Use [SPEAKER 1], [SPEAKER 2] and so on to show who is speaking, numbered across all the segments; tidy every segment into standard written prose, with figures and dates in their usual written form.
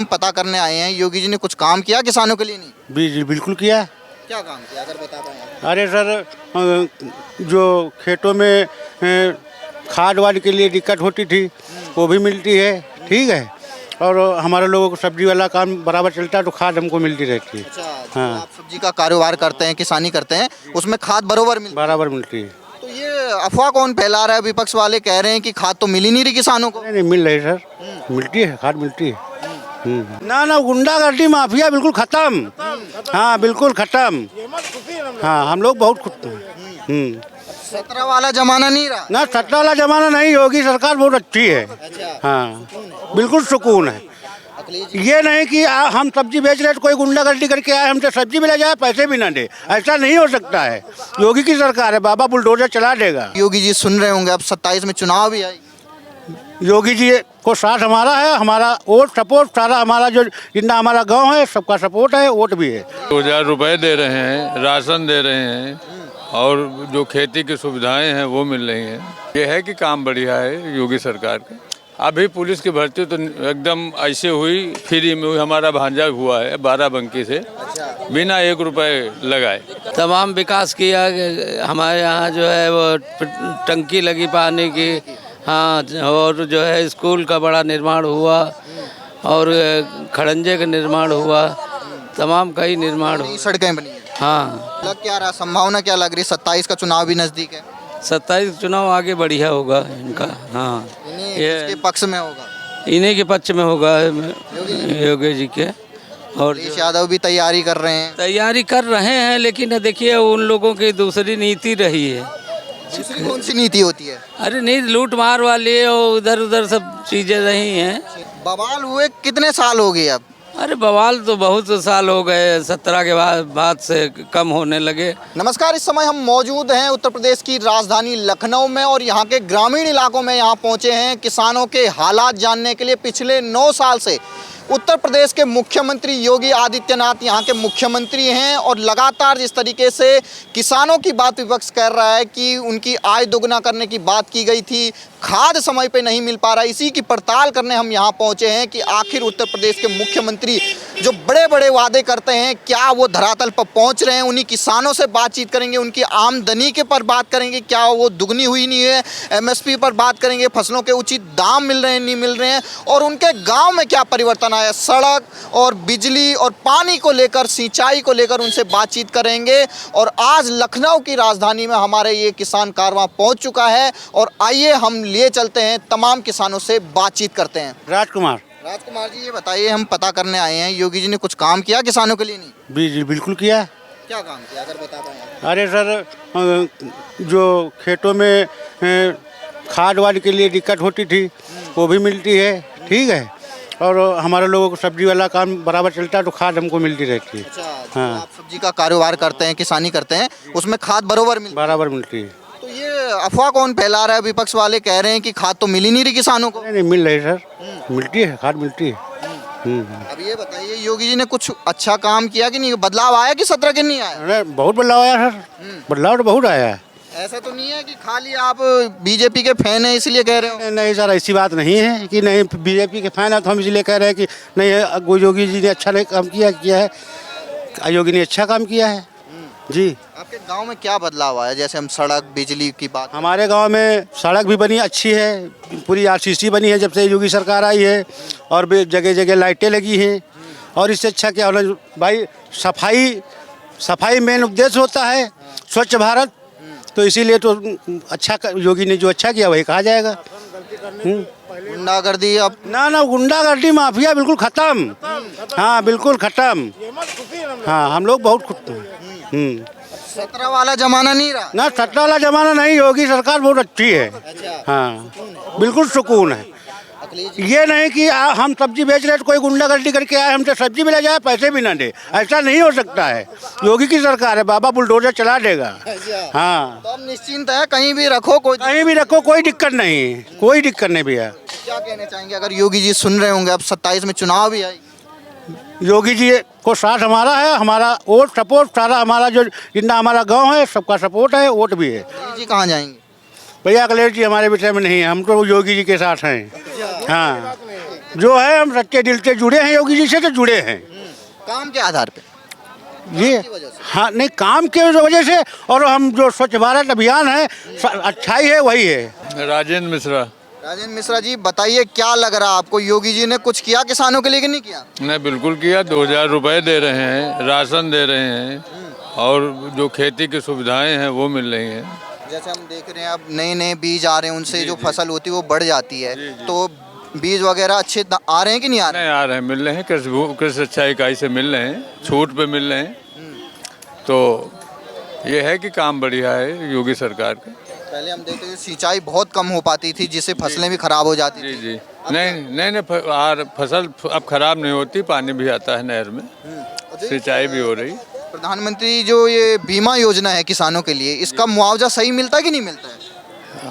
[SPEAKER 1] हम पता करने आए हैं, योगी जी ने कुछ काम किया किसानों के लिए? नहीं।
[SPEAKER 2] जी बिल्कुल किया।
[SPEAKER 1] क्या काम किया अगर बता पाएं?
[SPEAKER 2] अरे सर, जो खेतों में खाद वाद के लिए दिक्कत होती थी वो भी मिलती है, ठीक है। और हमारे लोगों को सब्जी वाला काम बराबर चलता है तो खाद हमको मिलती रहती है।
[SPEAKER 1] अच्छा,
[SPEAKER 2] हाँ।
[SPEAKER 1] आप सब्जी का कारोबार करते हैं, किसानी करते हैं, उसमें खाद बराबर
[SPEAKER 2] बराबर मिलती है।
[SPEAKER 1] तो ये अफवाह कौन फैला रहा है? विपक्ष वाले कह रहे हैं कि खाद तो मिल ही नहीं रही किसानों को।
[SPEAKER 2] नहीं मिल रही सर, मिलती है, खाद मिलती है। ना गुंडागर्दी माफिया बिल्कुल खत्म। हाँ बिल्कुल खत्म। हाँ हम लोग बहुत खुश हैं।
[SPEAKER 1] 17 वाला जमाना नहीं रहा
[SPEAKER 2] ना 17 वाला जमाना नहीं, योगी सरकार बहुत अच्छी है। हाँ बिल्कुल सुकून है। ये नहीं कि हम सब्जी बेच रहे तो कोई गुंडागर्दी करके आए हमसे सब्जी भी ले जाए पैसे भी ना दे, ऐसा नहीं हो सकता है। योगी की सरकार है, बाबा बुलडोजर चला देगा।
[SPEAKER 1] योगी जी सुन रहे होंगे, अब 27 में चुनाव भी आई।
[SPEAKER 2] योगी जी को साथ हमारा है, हमारा वोट सपोर्ट सारा हमारा जो जितना हमारा गांव है सबका सपोर्ट है, वोट भी है।
[SPEAKER 3] 2000 रुपए दे रहे हैं, राशन दे रहे हैं और जो खेती की सुविधाएं हैं वो मिल रही हैं। ये है कि काम बढ़िया है योगी सरकार का। अभी पुलिस की भर्ती तो एकदम ऐसे हुई, फ्री में हुई। हमारा भांजा हुआ है 12 से, बिना 1 रुपए लगाए।
[SPEAKER 4] तमाम विकास किया। हमारे यहाँ जो है वो टंकी लगी पानी की, हाँ, और जो है स्कूल का बड़ा निर्माण हुआ और खड़ंजे का निर्माण हुआ, तमाम कई निर्माण हुआ,
[SPEAKER 1] सड़कें बनी हैं।
[SPEAKER 4] हाँ।
[SPEAKER 1] लग क्या रहा, संभावना क्या लग रही? 27 का चुनाव भी नजदीक है।
[SPEAKER 4] 27 चुनाव आगे बढ़िया होगा इनका। हाँ,
[SPEAKER 1] ये पक्ष में होगा,
[SPEAKER 4] इन्हीं के पक्ष में होगा, योगी जी के। और
[SPEAKER 1] अखिलेश यादव भी तैयारी कर रहे हैं।
[SPEAKER 4] तैयारी कर रहे हैं, लेकिन देखिए उन लोगों की दूसरी नीति रही है।
[SPEAKER 1] दूसरी कौन सी नीति होती है?
[SPEAKER 4] अरे नहीं, लूट मार वाली और इधर उधर सब चीजें रही हैं।
[SPEAKER 1] बवाल हुए कितने साल हो गए अब?
[SPEAKER 4] अरे बवाल तो बहुत साल हो गए, 17 के बाद से कम होने लगे।
[SPEAKER 1] नमस्कार, इस समय हम मौजूद हैं उत्तर प्रदेश की राजधानी लखनऊ में और यहाँ के ग्रामीण इलाकों में यहाँ पहुँचे हैं किसानों के हालात जानने के लिए। पिछले 9 साल से उत्तर प्रदेश के मुख्यमंत्री योगी आदित्यनाथ यहाँ के मुख्यमंत्री हैं और लगातार जिस तरीके से किसानों की बात विपक्ष कर रहा है कि उनकी आय दोगुना करने की बात की गई थी, खाद समय पे नहीं मिल पा रहा, इसी की पड़ताल करने हम यहाँ पहुँचे हैं कि आखिर उत्तर प्रदेश के मुख्यमंत्री जो बड़े बड़े वादे करते हैं क्या वो धरातल पर पहुँच रहे हैं। उन्हीं किसानों से बातचीत करेंगे, उनकी आमदनी के पर बात करेंगे, क्या वो दुगनी हुई नहीं है, MSP पर बात करेंगे, फसलों के उचित दाम मिल रहे हैं नहीं मिल रहे हैं, और उनके गाँव में क्या परिवर्तन आया, सड़क और बिजली और पानी को लेकर, सिंचाई को लेकर उनसे बातचीत करेंगे। और आज लखनऊ की राजधानी में हमारे ये किसान कारवां पहुंच चुका है और आइए हम लिए चलते हैं, तमाम किसानों से बातचीत करते हैं।
[SPEAKER 2] राजकुमार
[SPEAKER 1] जी, ये बताइए, हम पता करने आए हैं, योगी जी ने कुछ काम किया किसानों के लिए? नहीं।
[SPEAKER 2] जी बिल्कुल किया।
[SPEAKER 1] क्या काम किया अगर बता पाएं?
[SPEAKER 2] अरे सर, जो खेतों में खाद वाद के लिए दिक्कत होती थी वो भी मिलती है, ठीक है। और हमारे लोगों को सब्जी वाला काम बराबर चलता है तो खाद हमको मिलती रहती है।
[SPEAKER 1] अच्छा,
[SPEAKER 2] हाँ।
[SPEAKER 1] आप सब्जी का कारोबार करते हैं, किसानी करते हैं, उसमें खाद बराबर
[SPEAKER 2] मिलती है।
[SPEAKER 1] तो ये अफवाह कौन फैला रहा है? विपक्ष वाले कह रहे हैं कि खाद तो मिल ही नहीं रही किसानों को।
[SPEAKER 2] नहीं मिल रही सर, मिलती है, खाद मिलती है।
[SPEAKER 1] अब ये बताइए, योगी जी ने कुछ अच्छा काम किया कि नहीं? बदलाव आया कि 17 के नहीं आया?
[SPEAKER 2] अरे बहुत बदलाव आया सर, बदलाव तो बहुत आया है।
[SPEAKER 1] ऐसा तो नहीं है कि खाली आप बीजेपी के फैन हैं इसलिए कह रहे हो?
[SPEAKER 2] नहीं सर, ऐसी बात नहीं है कि नहीं बीजेपी के फैन है तो हम इसलिए कह रहे हैं कि नहीं, योगी जी ने अच्छा नहीं काम किया है, योगी ने अच्छा काम किया है जी।
[SPEAKER 1] आपके गांव में क्या बदलाव आया? जैसे हम सड़क बिजली की बात,
[SPEAKER 2] हमारे गांव में सड़क भी बनी अच्छी है, पूरी RCC बनी है जब से योगी सरकार आई है, और भी जगह जगह लाइटें लगी हैं। और इससे अच्छा क्या होना भाई, सफाई मेन उद्देश्य होता है, स्वच्छ भारत, तो इसीलिए तो अच्छा योगी ने जो अच्छा किया वही कहा जाएगा।
[SPEAKER 1] गुंडागर्दी अब
[SPEAKER 2] ना गुंडागर्दी माफिया बिल्कुल खत्म। हाँ बिल्कुल खत्म। हाँ हम लोग बहुत खुश हैं।
[SPEAKER 1] 17 वाला जमाना नहीं रहा
[SPEAKER 2] ना 17 वाला जमाना नहीं, योगी सरकार बहुत अच्छी है। हाँ बिल्कुल सुकून है। ये नहीं कि हम सब्जी बेच रहे तो कोई गुंडागर्दी करके आए हमसे सब्जी भी ले जाए पैसे भी ना दे, ऐसा नहीं हो सकता है। योगी की सरकार है, बाबा बुलडोजर चला देगा। हाँ
[SPEAKER 1] तो अब निश्चिंत है, कहीं भी रखो,
[SPEAKER 2] कोई दिक्कत नहीं, कोई दिक्कत नहीं भैया।
[SPEAKER 1] क्या कहना चाहेंगे अगर योगी जी सुन रहे होंगे? अब 27 में चुनाव भी आई।
[SPEAKER 2] योगी जी को साथ हमारा है, हमारा वोट सपोर्ट सारा हमारा जो जितना हमारा गांव है सबका सपोर्ट है, वोट भी है।
[SPEAKER 1] जी कहाँ जाएंगे?
[SPEAKER 2] भैया अखिलेश जी हमारे विषय में नहीं है, हम तो योगी जी के साथ हैं। हाँ जो है हम रट्टे दिल से जुड़े हैं, योगी जी से तो जुड़े हैं
[SPEAKER 1] काम के आधार पे?
[SPEAKER 2] ये। हाँ नहीं, काम के वजह से, और हम जो स्वच्छ भारत अभियान है अच्छाई है वही है।
[SPEAKER 3] राजेंद्र मिश्रा।
[SPEAKER 1] राजेंद्र मिश्रा जी, बताइए क्या लग रहा है आपको, योगी जी ने कुछ किया किसानों के लिए कि नहीं किया?
[SPEAKER 3] नहीं, बिल्कुल किया। 2000 रुपए दे रहे हैं, राशन दे रहे हैं, और जो खेती की सुविधाएं हैं वो मिल रही हैं।
[SPEAKER 1] जैसे हम देख रहे हैं अब नए नए बीज आ रहे हैं, उनसे जो फसल होती है वो बढ़ जाती है, तो बीज वगैरह अच्छे आ रहे हैं कि नहीं आ रहे?
[SPEAKER 3] नहीं आ रहे हैं, मिल रहे हैं, कृषि शिक्षा इकाई से मिल रहे हैं, छूट पे मिल रहे हैं। तो ये है कि काम बढ़िया है योगी सरकार का।
[SPEAKER 1] पहले हम देखते थे सिंचाई बहुत कम हो पाती थी, जिससे फसलें भी खराब हो जाती
[SPEAKER 3] जी
[SPEAKER 1] थी।
[SPEAKER 3] जी। नहीं, फसल अब खराब नहीं होती, पानी भी आता है नहर में, सिंचाई भी हो रही।
[SPEAKER 1] प्रधानमंत्री जो ये बीमा योजना है किसानों के लिए, इसका मुआवजा सही मिलता है कि नहीं मिलता है?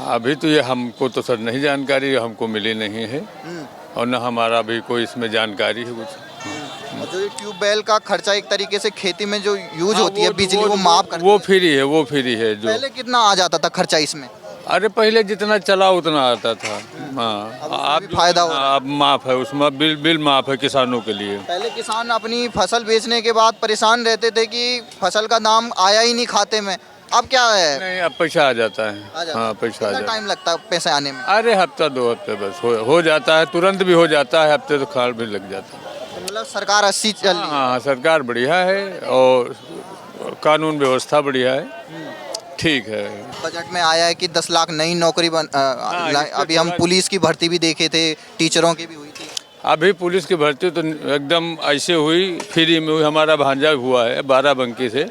[SPEAKER 3] अभी तो ये हमको तो सर नहीं जानकारी, हमको मिली नहीं है, और न हमारा भी कोई इसमें जानकारी है कुछ।
[SPEAKER 1] और जो ये ट्यूबवेल का खर्चा एक तरीके से खेती में जो यूज होती है बिजली, वो माफ कर,
[SPEAKER 3] वो फ्री है, वो फ्री है। जो
[SPEAKER 1] पहले कितना आ जाता था खर्चा इसमें?
[SPEAKER 3] अरे पहले जितना चला उतना आता था। हाँ,
[SPEAKER 1] अब फायदा हो रहा है।
[SPEAKER 3] अब माफ है, उसमें बिल माफ है किसानों के लिए।
[SPEAKER 1] पहले किसान अपनी फसल बेचने के बाद परेशान रहते थे कि फसल का दाम आया ही नहीं खाते में, अब क्या है?
[SPEAKER 3] नहीं, अब पैसा आ जाता है। हाँ, पैसा आ
[SPEAKER 1] कितना
[SPEAKER 3] जाता
[SPEAKER 1] टाइम लगता है पैसे आने में?
[SPEAKER 3] है। अरे हफ्ता 2 हफ्ते बस हो जाता है, तुरंत भी हो जाता है, हफ्ते तो खाड़ भी लग जाता है।
[SPEAKER 1] तो मतलब सरकार 80 चल रही है।
[SPEAKER 3] हाँ, सरकार बढ़िया है, और कानून व्यवस्था बढ़िया है, ठीक है।
[SPEAKER 1] बजट में आया है कि 10 लाख नई नौकरी अभी हम पुलिस की भर्ती भी देखे थे, टीचरों की भी हुई थी।
[SPEAKER 3] अभी पुलिस की भर्ती तो एकदम ऐसे हुई, फ्री में हुई। हमारा भांजा हुआ है 12 बंकी से,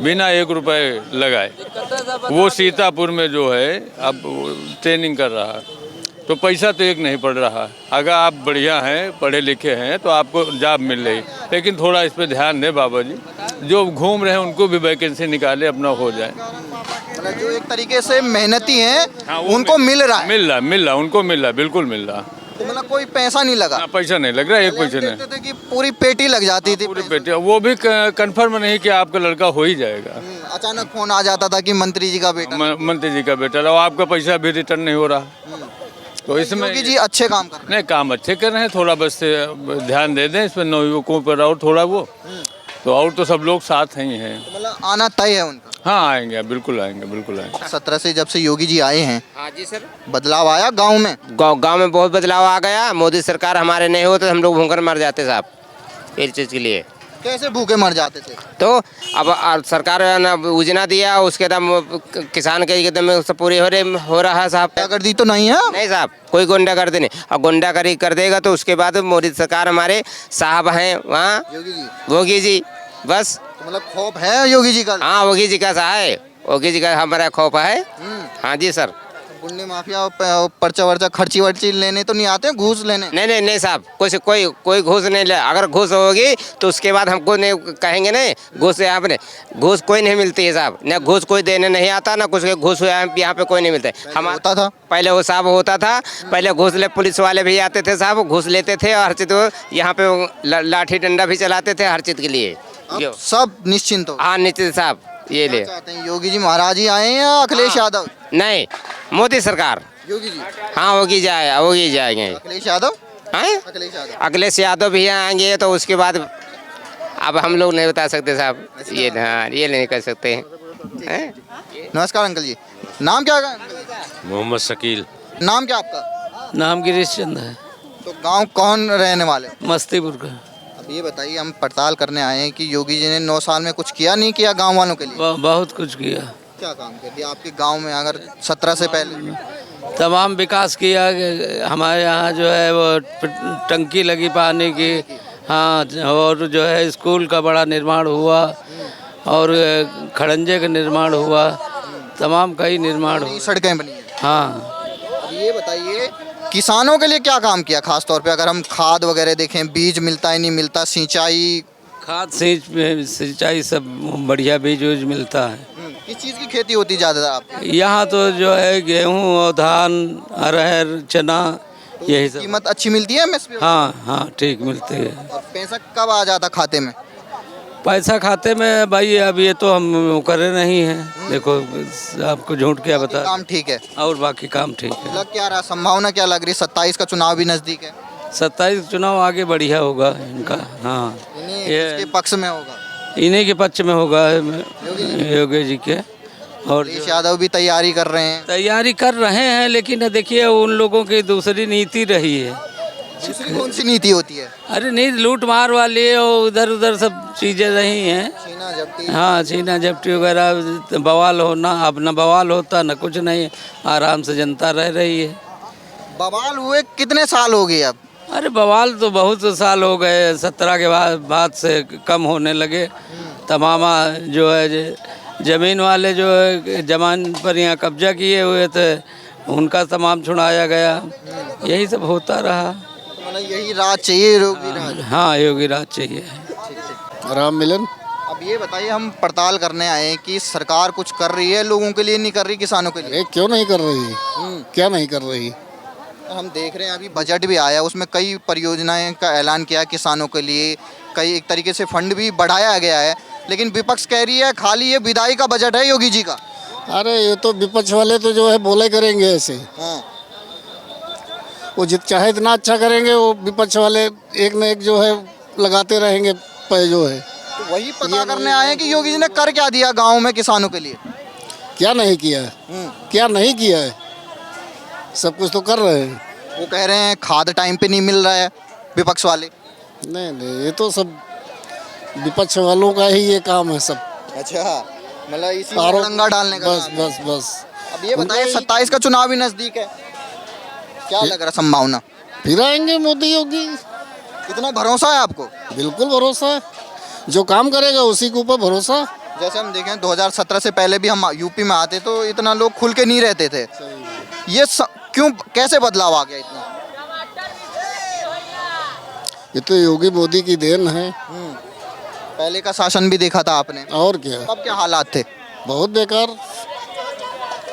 [SPEAKER 3] बिना 1 रुपए लगाए। वो सीतापुर में जो है अब ट्रेनिंग कर रहा है, तो पैसा तो एक नहीं पड़ रहा। अगर आप बढ़िया हैं, पढ़े लिखे हैं, तो आपको जॉब मिल रही। लेकिन थोड़ा इस पर ध्यान दें बाबा जी, जो घूम रहे हैं उनको भी वैकेंसी निकाले, अपना हो जाए।
[SPEAKER 1] मतलब जो एक तरीके से मेहनती हैं,
[SPEAKER 3] हाँ,
[SPEAKER 1] उनको मिल रहा है।
[SPEAKER 3] मिल रहा, उनको मिल रहा, बिल्कुल मिल रहा।
[SPEAKER 1] तो मतलब कोई पैसा नहीं लगा?
[SPEAKER 3] हाँ, पैसा नहीं लग रहा, एक पैसे नहीं।
[SPEAKER 1] देखते थे कि पूरी पेटी लग जाती थी।
[SPEAKER 3] पूरी पेटी, वो भी कंफर्म नहीं कि आपका लड़का हो ही जाएगा।
[SPEAKER 1] अचानक फोन आ जाता था कि मंत्री जी का बेटा।
[SPEAKER 3] मंत्री जी का बेटा, और आपका पैसा भी रिटर्न नहीं हो रहा। तो इसमें
[SPEAKER 1] योगी जी अच्छे काम कर रहे हैं।
[SPEAKER 3] नहीं, काम अच्छे कर रहे हैं, थोड़ा बस ध्यान दे दें इसमें नवयुवकों पर, और थोड़ा वो तो, और तो सब लोग साथ ही हैं।
[SPEAKER 1] मतलब आना तय है उनका?
[SPEAKER 3] हाँ, आएंगे, बिल्कुल आएंगे, बिल्कुल आएंगे।
[SPEAKER 1] 17 से जब से योगी जी आए हैं,
[SPEAKER 5] हाँ जी सर,
[SPEAKER 1] बदलाव आया गांव में?
[SPEAKER 5] गांव में बहुत बदलाव आ गया। मोदी सरकार हमारे नहीं होते हम लोग भूखकर मर जाते साहब, इस चीज़ के लिए।
[SPEAKER 1] कैसे भूखे मर जाते थे?
[SPEAKER 5] तो अब सरकार ने योजना दिया, उसके एकदम किसान के एकदम सब पूरी हो रहा है साहब।
[SPEAKER 1] गुंडागर्दी तो नहीं है?
[SPEAKER 5] नहीं साहब, कोई गुंडागर्दी नहीं। और गुंडागर्दी कर देगा तो उसके बाद मोदी सरकार हमारे साहब हैं वहाँ, योगी जी, बस।
[SPEAKER 1] तो मतलब खौफ है योगी जी का?
[SPEAKER 5] हाँ, योगी जी का है, योगी जी का हमारा खौफ है। हाँ जी सर।
[SPEAKER 1] गुंडे माफिया पर्चा वर्चा खर्ची वर्ची लेने तो नहीं आते, घूस लेने?
[SPEAKER 5] नहीं साहब, कोई घूस नहीं ले। अगर घूस होगी तो उसके बाद हमको नहीं कहेंगे, नहीं घूस यहाँ पे नहीं, घूस कोई नहीं मिलती है साहब। न घूस कोई देने नहीं आता, ना कुछ घूस यहाँ पे कोई नहीं मिलता है। हम
[SPEAKER 1] होता था
[SPEAKER 5] पहले, वो साहब होता था पहले, घूस ले पुलिस वाले भी आते थे साहब, घूस लेते थे, और हर चीज़ यहाँ पे लाठी डंडा भी चलाते थे हर चीज़ के लिए।
[SPEAKER 1] अब सब निश्चिंत हो?
[SPEAKER 5] हाँ निश्चित साहब, ये ले।
[SPEAKER 1] चाहते हैं योगी जी महाराज ही आए या अखिलेश यादव?
[SPEAKER 5] नहीं, मोदी सरकार।
[SPEAKER 1] योगी जी?
[SPEAKER 5] हाँ, योगी जाएंगे।
[SPEAKER 1] अखिलेश यादव?
[SPEAKER 5] हैं? अखिलेश यादव भी आएंगे, तो उसके बाद अब हम लोग नहीं बता सकते साहब। ये हाँ, ये नहीं कर सकते हैं।
[SPEAKER 1] नमस्कार अंकल जी, नाम क्या है?
[SPEAKER 6] मोहम्मद शकील।
[SPEAKER 1] नाम क्या आपका?
[SPEAKER 4] नाम गिरीश चंद है,
[SPEAKER 1] तो गांव कौन रहने वाले?
[SPEAKER 4] मस्तीपुर का।
[SPEAKER 1] अब ये बताइए, हम पड़ताल करने आए हैं कि योगी जी ने 9 साल में कुछ किया नहीं किया गांव वालों के लिए?
[SPEAKER 4] बहुत कुछ किया।
[SPEAKER 1] क्या काम कर दिया आपके गांव में? अगर 17 से पहले
[SPEAKER 4] तमाम विकास किया। हमारे यहाँ जो है वो टंकी लगी पानी की, हाँ, और जो है स्कूल का बड़ा निर्माण हुआ, और खड़ंजे का निर्माण हुआ, तमाम कई निर्माण हुआ,
[SPEAKER 1] सड़कें बनी हैं।
[SPEAKER 4] हाँ।
[SPEAKER 1] अब ये बताइए, किसानों के लिए क्या काम किया खास तौर पे? अगर हम खाद वगैरह देखें, बीज मिलता है नहीं मिलता, सिंचाई?
[SPEAKER 4] खाद सिंचाई सब बढ़िया, बीज उज मिलता है।
[SPEAKER 1] किस चीज़ की खेती होती ज़्यादा आपके
[SPEAKER 4] यहाँ? तो जो है गेहूँ और धान, अरहर, चना, यही सब।
[SPEAKER 1] कीमत अच्छी मिलती है MSP?
[SPEAKER 4] हाँ, ठीक मिलती है।
[SPEAKER 1] और पैसा कब आ जाता खाते में?
[SPEAKER 4] पैसा खाते में भाई, अब ये तो हम करे नहीं हैं। देखो, आपको झूठ क्या बता।
[SPEAKER 1] काम ठीक है
[SPEAKER 4] और बाकी काम ठीक है।
[SPEAKER 1] लग क्या रहा, संभावना क्या लग रही? 27 का चुनाव भी नज़दीक है।
[SPEAKER 4] 27 चुनाव आगे बढ़िया होगा इनका। हाँ,
[SPEAKER 1] इन्हीं
[SPEAKER 4] ये
[SPEAKER 1] इसके पक्ष में होगा।
[SPEAKER 4] इन्हीं के पक्ष में होगा, योगी जी के। और
[SPEAKER 1] अखिलेश यादव भी तैयारी कर रहे हैं।
[SPEAKER 4] तैयारी कर रहे हैं, लेकिन देखिए उन लोगों की दूसरी नीति रही है।
[SPEAKER 1] दूसरी कौन सी नीति होती है?
[SPEAKER 4] अरे नहीं, लूट मार वाली और इधर उधर सब चीज़ें रही हैं।
[SPEAKER 1] छीना झपटी।
[SPEAKER 4] हाँ, छीना झपटी वगैरह, बवाल होना, अब न बवाल होता न कुछ नहीं, आराम से जनता रह रही है।
[SPEAKER 1] बवाल हुए कितने साल हो गए अब?
[SPEAKER 4] अरे बवाल तो बहुत साल हो गए, 17 के बाद से कम होने लगे। तमाम जो है ज़मीन वाले जो है जमान पर यहाँ कब्जा किए हुए थे, उनका तमाम छुड़ाया गया। यही सब होता रहा।
[SPEAKER 1] मतलब यही राज चाहिए, योगी राज।
[SPEAKER 4] हाँ, योगी राज चाहिए।
[SPEAKER 6] राम मिलन।
[SPEAKER 1] अब ये बताइए, हम पड़ताल करने आए हैं कि सरकार कुछ कर रही है, लोगों के लिए नहीं कर रही, किसानों के लिए।
[SPEAKER 6] अरे क्यों नहीं कर रही? क्या नहीं कर रही?
[SPEAKER 1] हम देख रहे हैं अभी बजट भी आया, उसमें कई परियोजनाएं का ऐलान किया किसानों के लिए, कई एक तरीके से फंड भी बढ़ाया गया है, लेकिन विपक्ष कह रही है खाली ये विदाई का बजट है योगी जी का।
[SPEAKER 6] अरे ये तो विपक्ष वाले तो जो है बोले करेंगे ऐसे।
[SPEAKER 1] हाँ।
[SPEAKER 6] वो चाहे इतना अच्छा करेंगे, वो विपक्ष वाले एक न एक जो है लगाते रहेंगे पे जो है।
[SPEAKER 1] तो वही पता करने आए हैं कि योगी जी ने कर क्या दिया गाँव में किसानों के लिए।
[SPEAKER 6] क्या नहीं किया है? क्या नहीं किया है? सब कुछ तो कर रहे हैं।
[SPEAKER 1] वो कह रहे हैं खाद टाइम पे नहीं मिल रहा है, विपक्ष वाले।
[SPEAKER 6] नहीं नहीं, ये तो सब विपक्ष वालों का ही ये काम है सब।
[SPEAKER 1] अच्छा, मतलब इसी में रंगा डालने का
[SPEAKER 6] बस
[SPEAKER 1] काम है।
[SPEAKER 6] बस बस।
[SPEAKER 1] अब ये बताइए, 27 का चुनाव भी नजदीक है, क्या लग रहा संभावना?
[SPEAKER 6] फिर आएंगे मोदी योगी।
[SPEAKER 1] कितना भरोसा है आपको?
[SPEAKER 6] बिल्कुल भरोसा है, जो काम करेगा उसी के ऊपर भरोसा।
[SPEAKER 1] जैसे हम देखें 2017 से पहले भी हम यूपी में आते तो इतना लोग खुल के नहीं रहते थे। ये क्यों, कैसे बदलाव आ गया इतना?
[SPEAKER 6] ये तो योगी मोदी की देन है।
[SPEAKER 1] पहले का शासन भी देखा था आपने,
[SPEAKER 6] और क्या,
[SPEAKER 1] तब क्या हालात थे?
[SPEAKER 6] बहुत बेकार,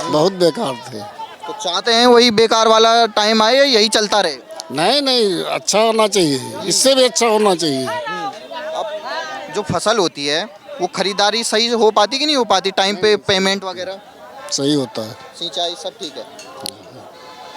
[SPEAKER 6] बहुत बेकार थे।
[SPEAKER 1] तो चाहते हैं वही बेकार वाला टाइम आए, यही चलता रहे?
[SPEAKER 6] नहीं नहीं, अच्छा होना चाहिए, इससे भी अच्छा होना चाहिए।
[SPEAKER 1] अब जो फसल होती है वो खरीदारी सही हो पाती कि नहीं हो पाती, टाइम पे पेमेंट वगैरह,
[SPEAKER 6] सही होता है।
[SPEAKER 1] सिंचाई सब ठीक है?